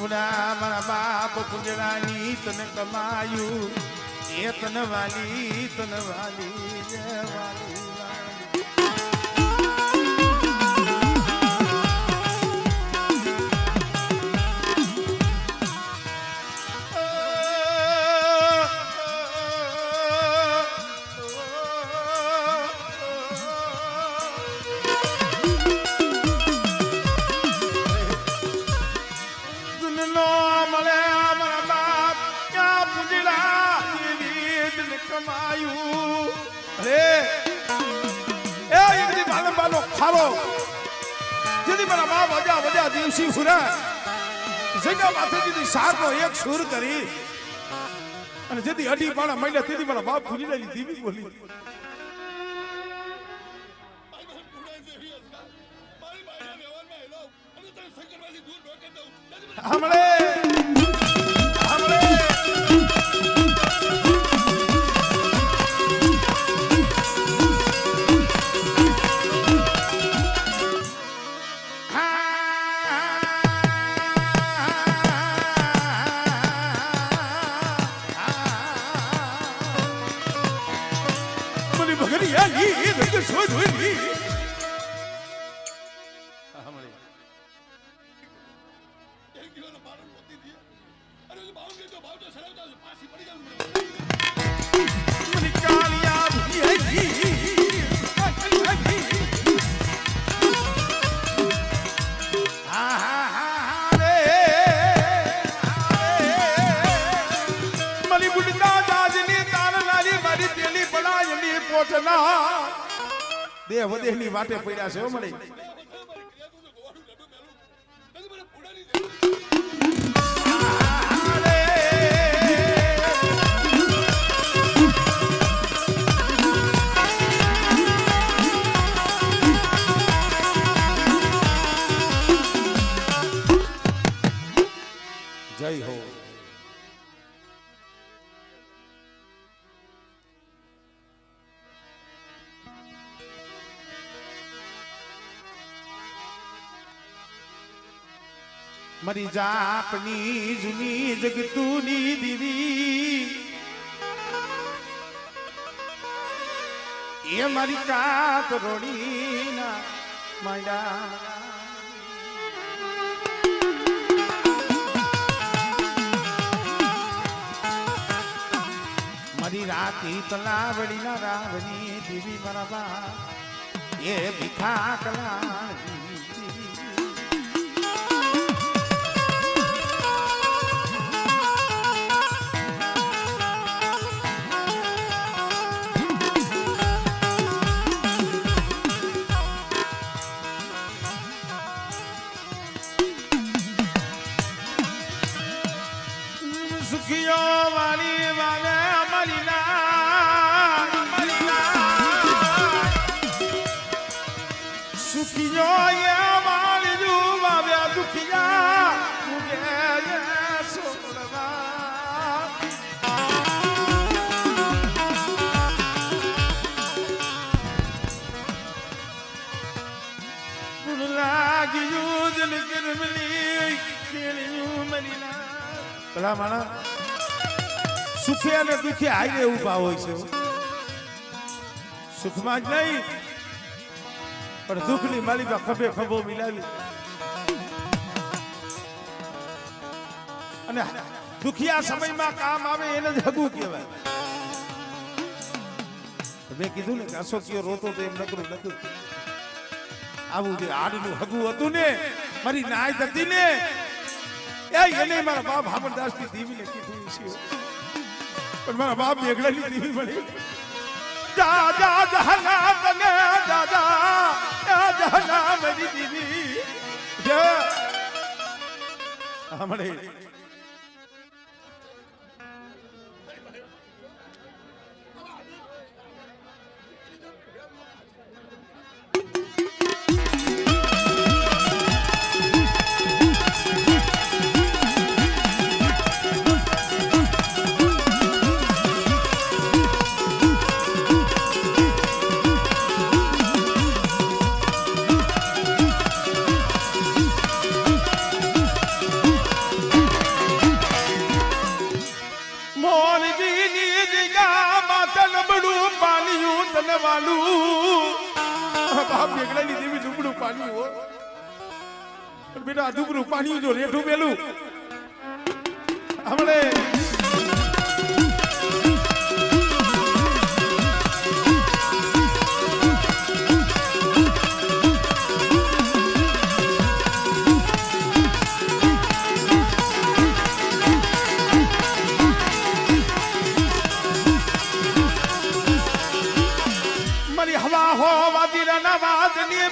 મારા બાપ કુંજરાની તને કમાયું એ તને વાલી જય વાલી ખારો જેથી મારા બાપ વજા દિવસી ફુરા જગ્યા માથેથી સારનો એક સુર કરી અને જેથી અઢી પાણા મહિના તેથી મારા બાપ ભૂલી રહેલી ધીમી બોલી હમણે દેહ વધેની વાટે પડ્યા છે મળી જય હો મારી જાપની જૂની જગતુની દીવી એ મારી કાત રોડીના માંડા મારી રાતી તલાવડીના રાવની દીવી મારા બા એ ભીખા કલા સુખે અને દુખે હાઈવે ઉભા હોય છે સુખમાં જ નહીં પણ દુઃખની માલિકા ખભે ખભો મિલાવી અને દુખિયા સમયમાં કામ આવે એને જ હગું કહેવાય. મેં કીધું ને કે અશોકીયો રોતો તો એમ નકરું નતું આવું જે આડનું હગું હતું ને મારી નાય હતી ને એને મારા બાપ હામરદાસ ની દીવીને કીધું છે પણ મારા બાપ મેઘડાની દીવી મળી દાદા જહના તને દાદા જહના મારી દીવી હમણે તને વાલું બાપ મેઘડાની દેવી ડુબડું પાણી હો પણ બેટા આ ડુબડું પાણી જો રેઠું મેલું હમણે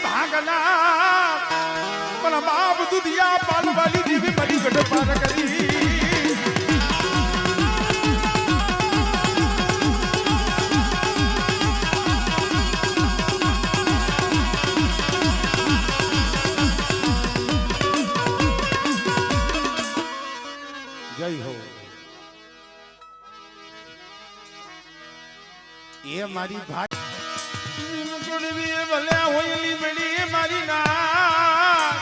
ભાગના પણ બાપ દુધિયા પાલવાલી દેવી મરી ગઢ પાર કરી જય હો એ મારી ભાઈ ભલે હોયલી બડી મારી ના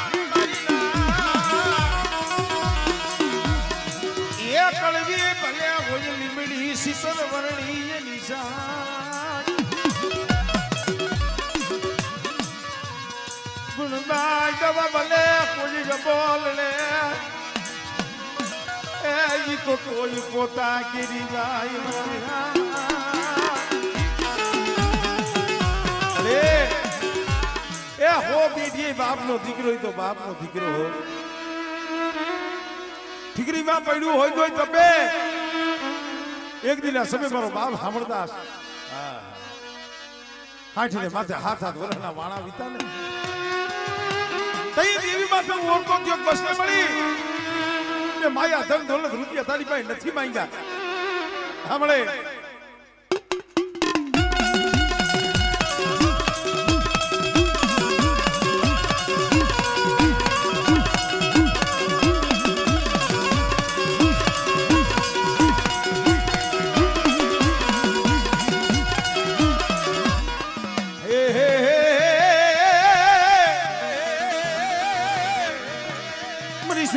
એ કળવી ભલે હોયલી બડી શીતળ વર્ણી નિશાન ગુણદાય દવા ભલે કોઈ બોલ લે એ તો કોઈ પોતા ગીરી જાય એ હો બેઠી બાપનો દીકરો તો બાપનો દીકરો હો ઠીકરીમાં પડ્યું હોય તોય તપે એક દિના સમય મારો બાપ સાંભળદાસ હાઠીને માથે હાથ વરસના વાણા વીતા ને તઈ દેવી માથે ઓળખો થયો બસને મળી ને માયા ધન દોલત રૂપિયા તારી પાસે નથી માંગ્યા સાંભળે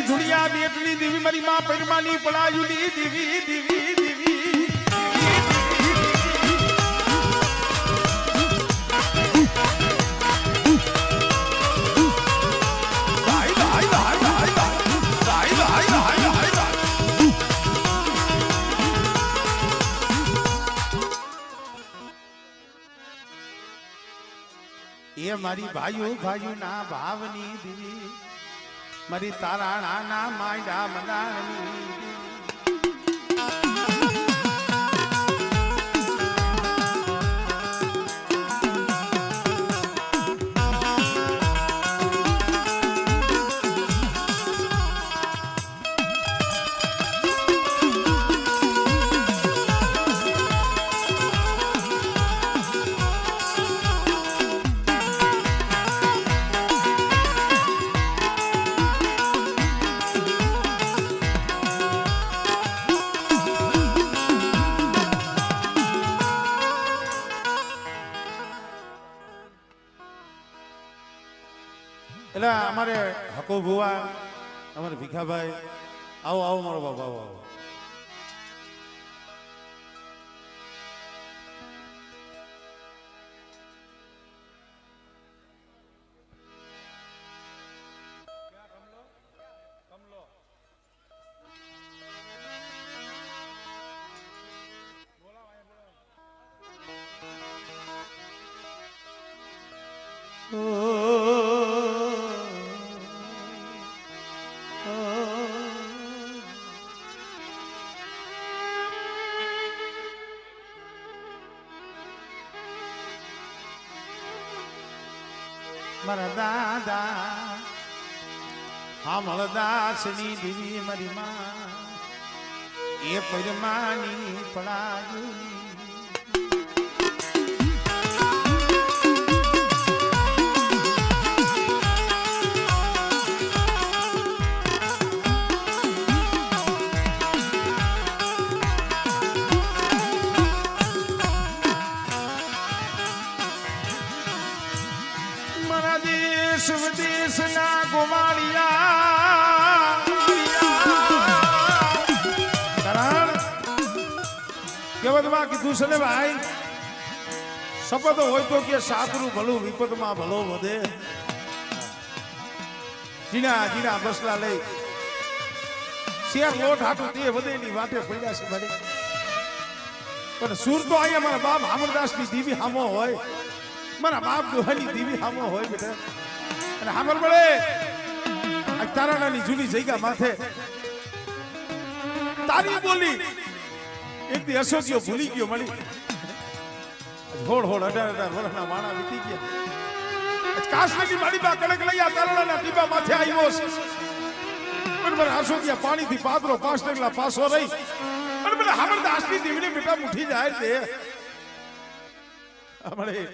दुनिया बेटली देवी मरी मां परमानी पड़ायुली देवी देवी देवी ये मारी भाइयों भाइयों ना भावनी देवी मरी ताराणा ना मायडा मनानी એટલે અમારે હકો ભુવા અમારે ભીખાભાઈ આવો આવો મારો બાબા આવો આવો મારા દાદા હામળદાસની દેવી મારી માં એ પરમાની પડાયું विदेश ना गुमाड़िया करण केवल मां की दूसरे भाई શપથ હોય તો કે સાકરું ભલું વિપદમાં ભલો વધે જીના જીના બસલા લઈ શેર લોટ હાટું તે વધેની વાટે પડ્યા છે મારી પણ સુર તો અહીંયા મારા બાપ અમરદાસની દીવી હામો હોય મારા બાપ દોહાની દીવી હામો હોય બેટા અને હામર મળે આ તારાણાની જૂની જગ્યા માથે તારી બોલી એક દી અશોકીઓ ભૂલી ગયો મળી હોડ હોડ 18 વર્ષના માણા વીતી ગયા કાશની મારી બા કડક લઈ આ તારાણાના ટીપા માથે આવ્યો છે બરાબર અશોકીયા પાણીથી પાદરો 5 ડગલા પાસો રહી અને મને અમરદાસની દીવીને બેટા મુઠી જાય તે અમારે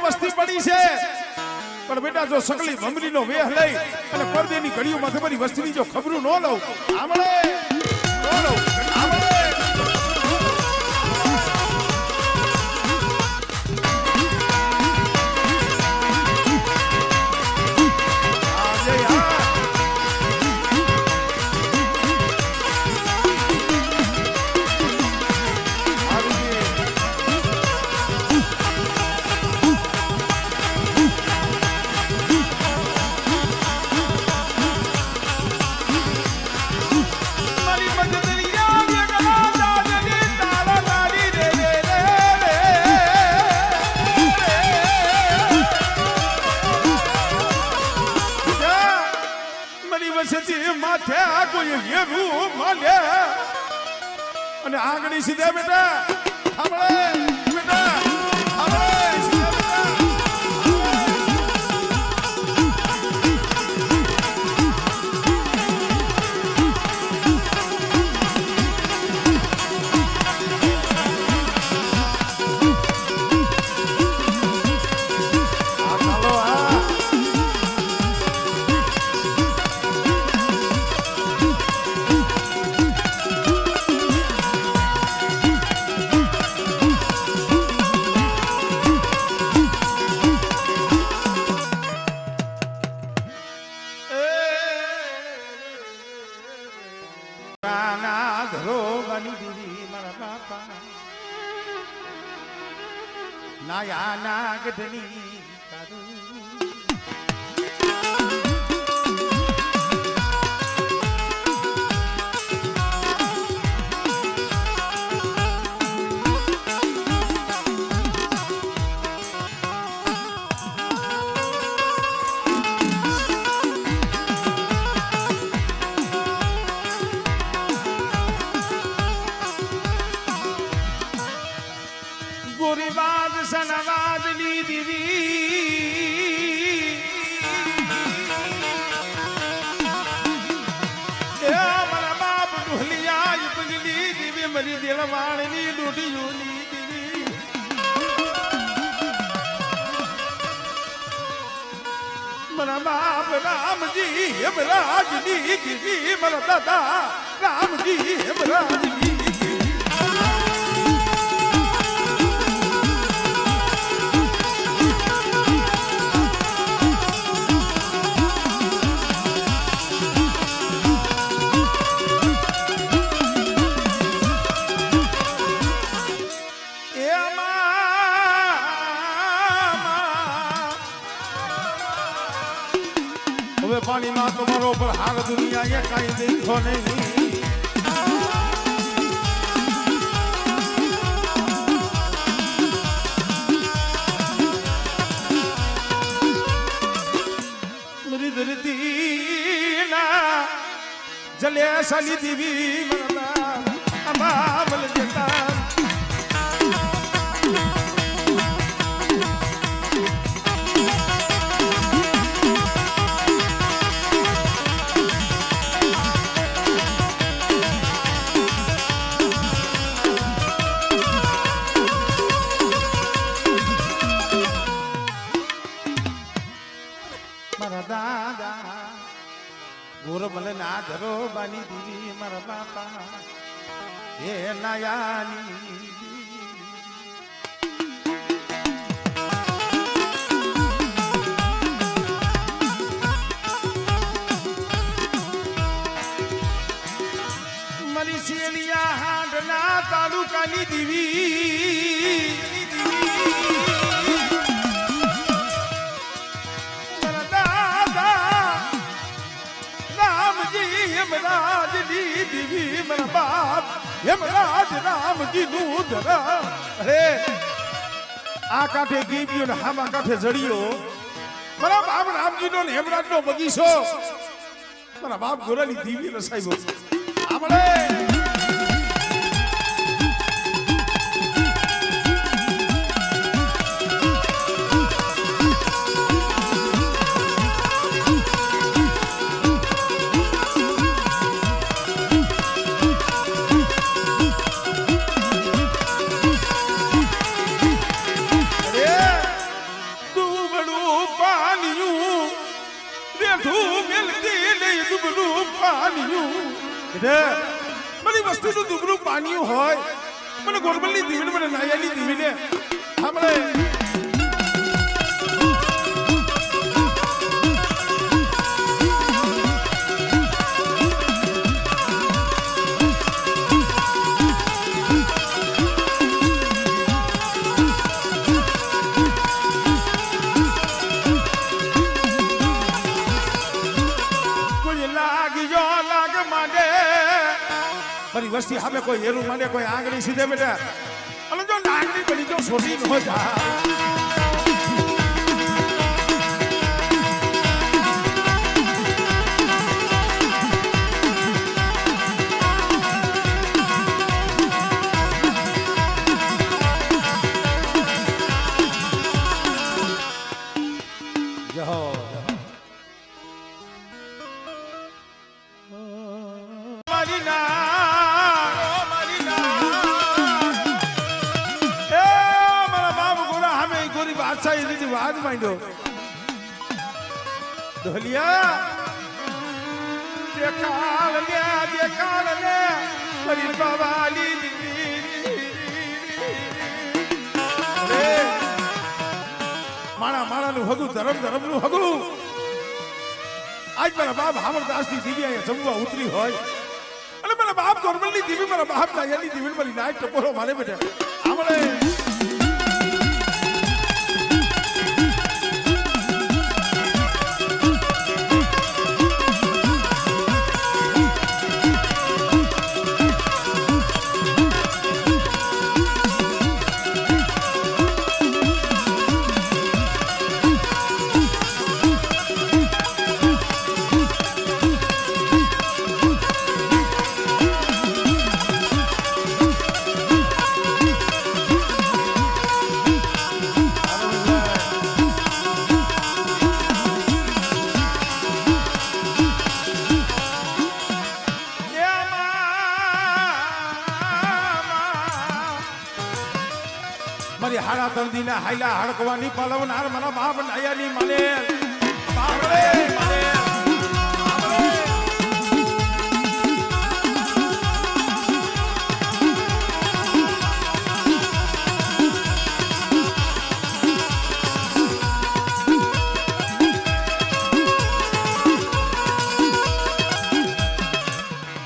વસ્તી પડી છે પણ બેટા જો સકલી ભમરીનો વેહ લઈ અને પરદેની ઘડીઓમાં તમારી વસ્તીની જો ખબરું ન લઉં આમળે ન લઉં આમળે માથે કોઈ હેરું માલે અને આંગળી સીધે બેટા સાંભળે બેટા સાંભળે સીધે બેટા નાયા નાગધણી ગોરીબાદ સનવાદની દીવી એ મારા બાપ ઢોલિયા પગલી દીવી મરી દેલવાણની ડોઢીઓની દીવી મારા બાપ રામજી હેમરાજની દીવી મારા દાદા રામજી હેમરાજની પાણીમાં તમારો પર હાર દુનિયા કઈ દેખો નહીં મરી ધરતી ના જલે સલી દીવી મરલા અબાબલ જતા એ નયાની મારી શેલિયા હાંડના તાલુકાની દીવી હેમરાજની દીવી મારા બાપ હેમરાજ રામજી નું ધરા અરે આ કાંઠે ગીવ્યો ને હામા કાંઠે જડિયો મારા બાપ રામજી નો હેમરાજ નો બગીચો મારા બાપ ગોરાની દીવી રસાયો આપણે બધી વસ્તુનું દુબળું પાણીયું હોય મને ગોરબલની દીવીને મને નાયાની દીવીને આપણે મારી વસ્તી સામે કોઈ હેરું માંડે કોઈ આંગળી સીધે બેટા અને જો નાંગળી બની જો છોટી ન જા વાત માંડ્યો ઢોલિયા દેખાડ લે મારી બાવાલી માણાનું હગું ધરમનું હગું આજ મારા બાપ હામરદાસની દીવી અહીંયા જમવા ઉતરી હોય અને મારા બાપ ગોરબલની દીવી મારા બાપ નાયાની દીવી મારી નાય ટપોરો મારે બેઠા આપણે મારી હાડા તંદીના હાઈલા હડકવાની પાલવનાર મારા બાપ નાયાની માને બાપરે માને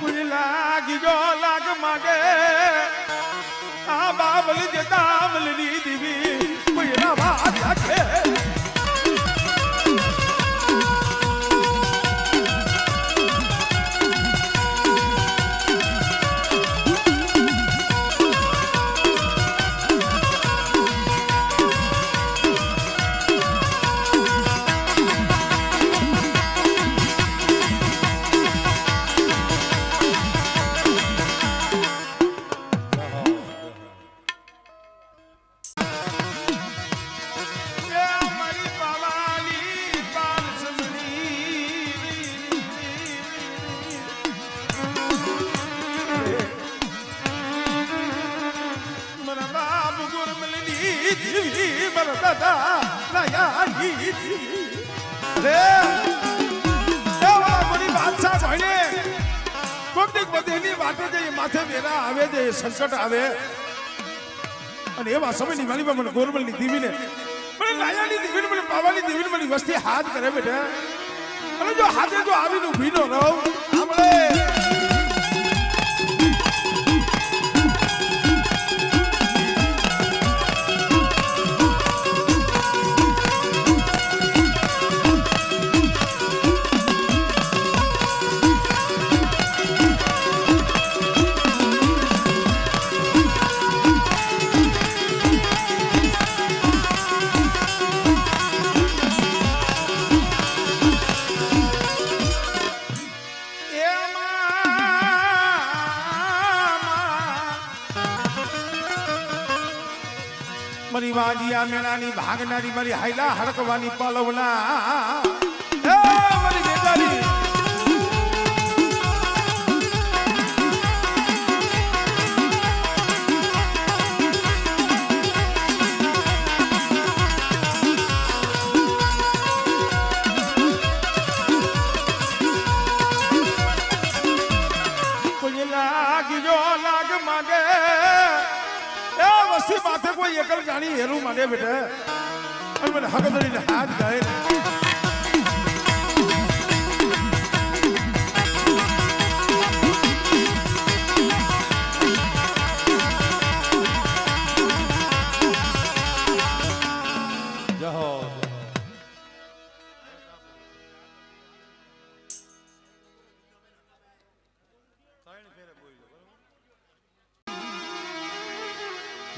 કોઈ લાગી જો લાગ માગે આ બાબલ જતા દીવી કોઈ રાવા રાખે કોક બધીની વાતો જે માથે વેરા આવે છે સંકટ આવે અને એવા સમયની માલિકા મને ગોરમલની દીવીને મને લાયાની દીવીને મને પાવાની દીવીને મને વસ્તી હાથ કરે બેટા અને જો હાથે જો આવીને ભીનો રહો આપણે મારી વાજિયા મેળાની ભાગનારી મારી હાઈલા હડકવાની પાલવના મારી બેટાની કોઈ લાગજો લાગ માગે વસ્તી માથે કોઈ એકલ જાણી હેરું માંડે બેટા અને મને હક ધરીને હાથ ગાય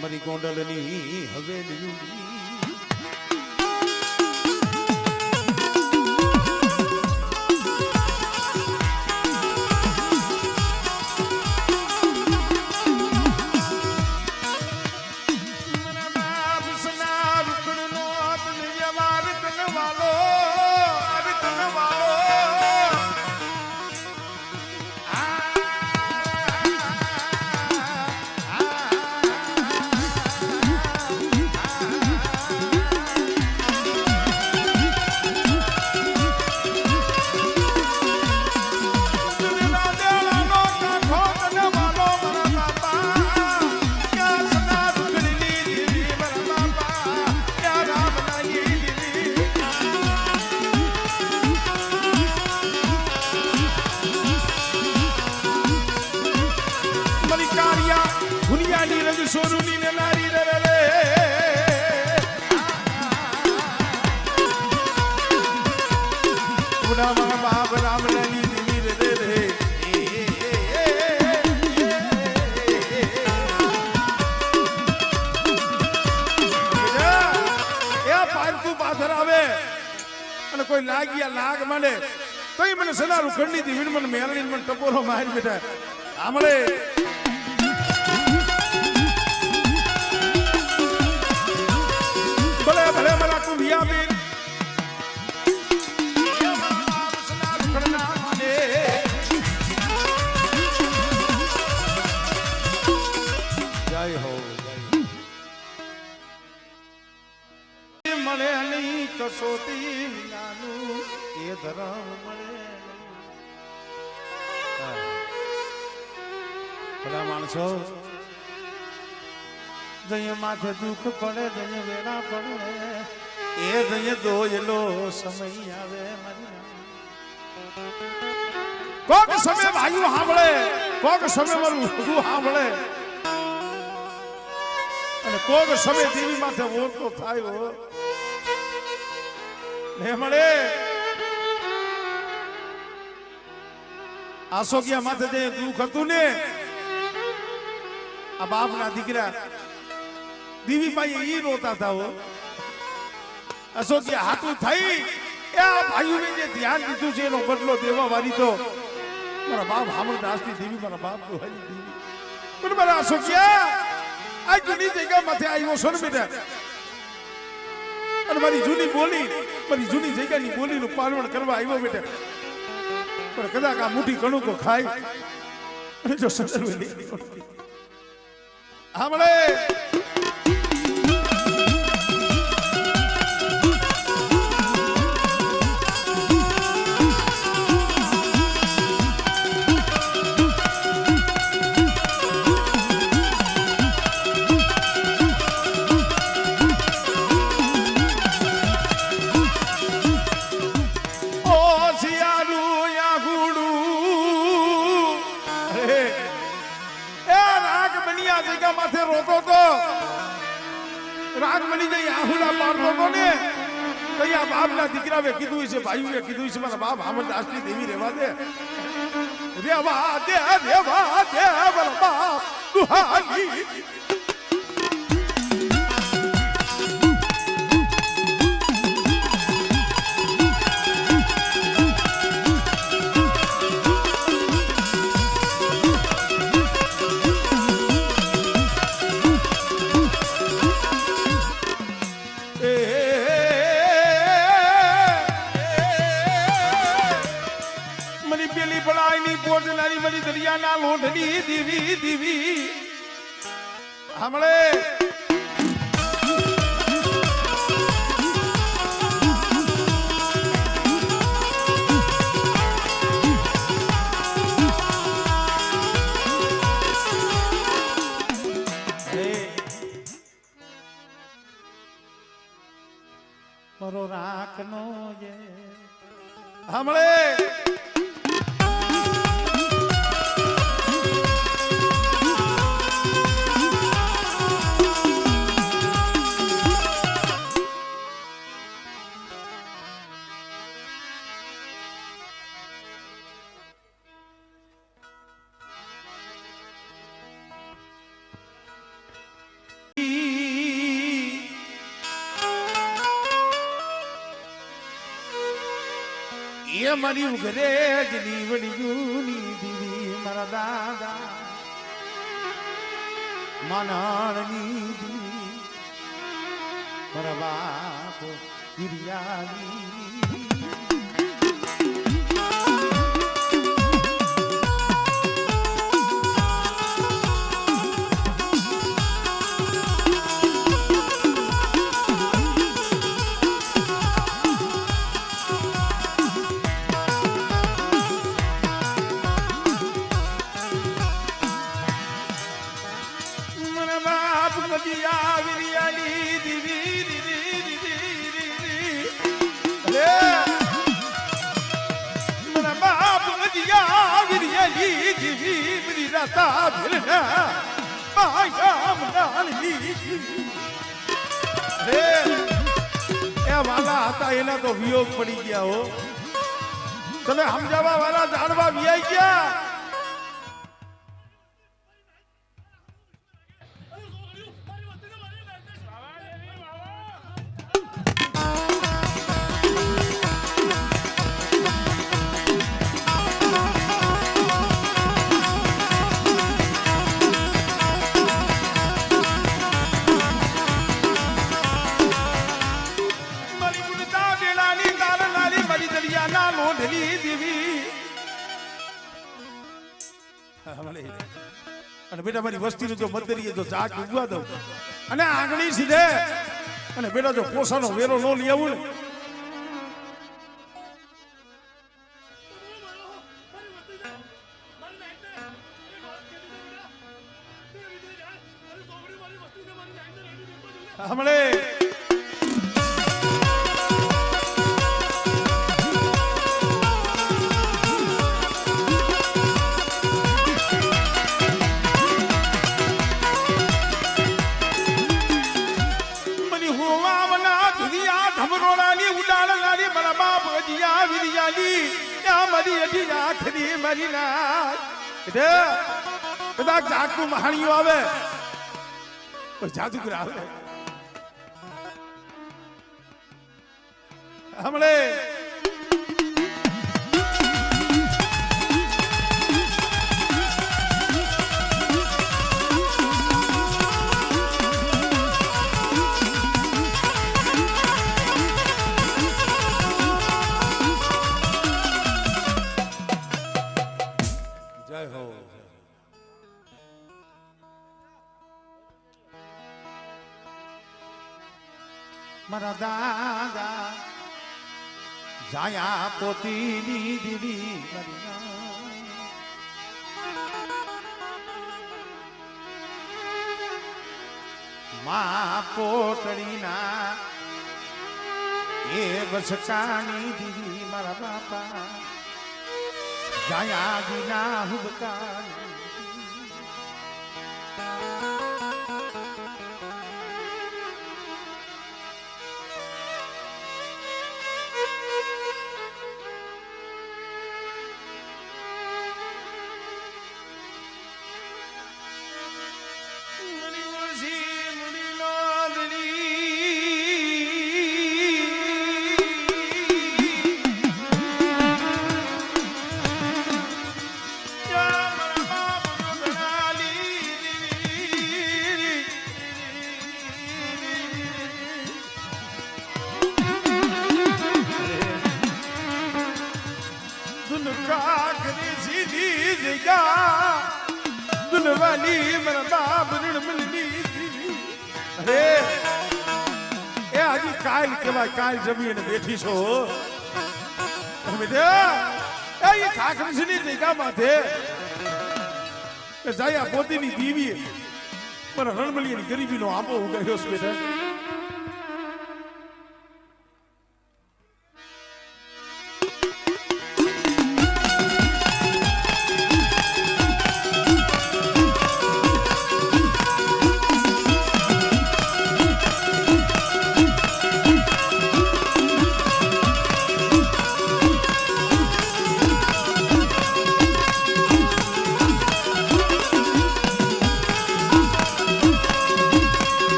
મારી ગોંડલની હવેલી સોનુની ને નારી રે રે પુના મા બાપ રામ લાલી દીવી રે રે એ પારકુ પાથર આવે અને કોઈ લાગ્યા લાગ મળે તોય મને સલારું ખંડી દીવી મને મેલડી મને ટપોરો મારી બેઠા આમળે ભલે મારા કુંભિયા બેન જય હો મળે નહીં કસોટી વિનાનું એ ધર્મ મળે ભલા માણસો જય માથે દુઃખ પડે જય વેરા પડે એ જય દોયલો સમય આવે કોક સમય ભાઈઓ સાંભળે કોક સમય મારું બધું સાંભળે અને કોક સમય દેવી માથે ઓળતો થાય હો ને મળે આસોગિયા માથે જે દુઃખ હતું ને આ બાપના દીકરા દીવી ભાઈ ઈ રોતા હતા હો અશોકિયા હાથું થઈ એ આ ભાઈઓને જે ધ્યાન દીધું છે એનો બદલો દેવા વાળી તો મારા બાપ હામળદાસની દેવી મારા બાપ દોહાની દેવી પણ મારા અશોકિયા આ જૂની જગ્યા માથે આવ્યો છો ને બેટા અને મારી જૂની જગ્યાની બોલીનું પાલન કરવા આવ્યો બેટા પણ કદાચ આ મોટી કણુકો ખાય અને જો સદરવે નહીં હામળે રાગ મળી જાય આહુડા પાડતો તો ને કયા બાપના દીકરાએ કીધું છે ભાઈઓએ કીધું છે મારા બાપ હામરદાસની દેવી રેવા દે રેવા દે મારા બાપ દુહાની દરિયાના લોઢની દીવી દીવી હમણે મારો રાખનો હમણે એ મારી ઉઘરે જની વળી જૂની દીવી મારા દાદા માનાળની દીવી મારા બાપ હિરિયાની એના તો વિયોગ પડી ગયા હો તમે સમજાવવા વાળા જાણવા વિયાઈ ગયા અને બેટા મારી વસ્તીનું જો મદરીએ તો ચાક ઉગવા દઉં અને આંગળી સીધે અને બેટા જો પોસાનો વેરો ન લઈ આવું ને હમણે કદાચ જાગતું મહાણીઓ આવે જાદુગર આવે હમણે જય હો મારા દાદા જાયા પોતીની દીવી મા પોતળીના એ વસકાની દીવી મારા બાપા જાયા વિના હુબકા માથે એ હજી કાલ કેવાય કાલ જમીને બેઠી છો એ ખાખમસીની જગ્યા માથે જાય પોતીની દીવી પણ રણમલીની ગરીબીનો આંબો ઉગાડ્યો છે બેટા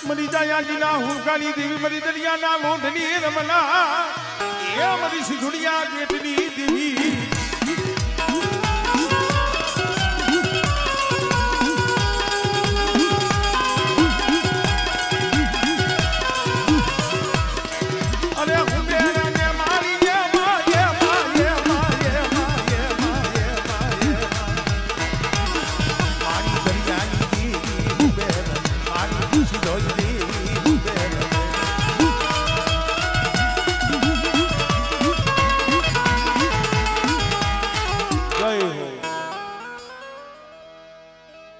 મરી જાયાજીના હુંકાની દેવી મરી દરિયાના લોઢની રમના એ મરી સિધુડિયા ગેટની દેવી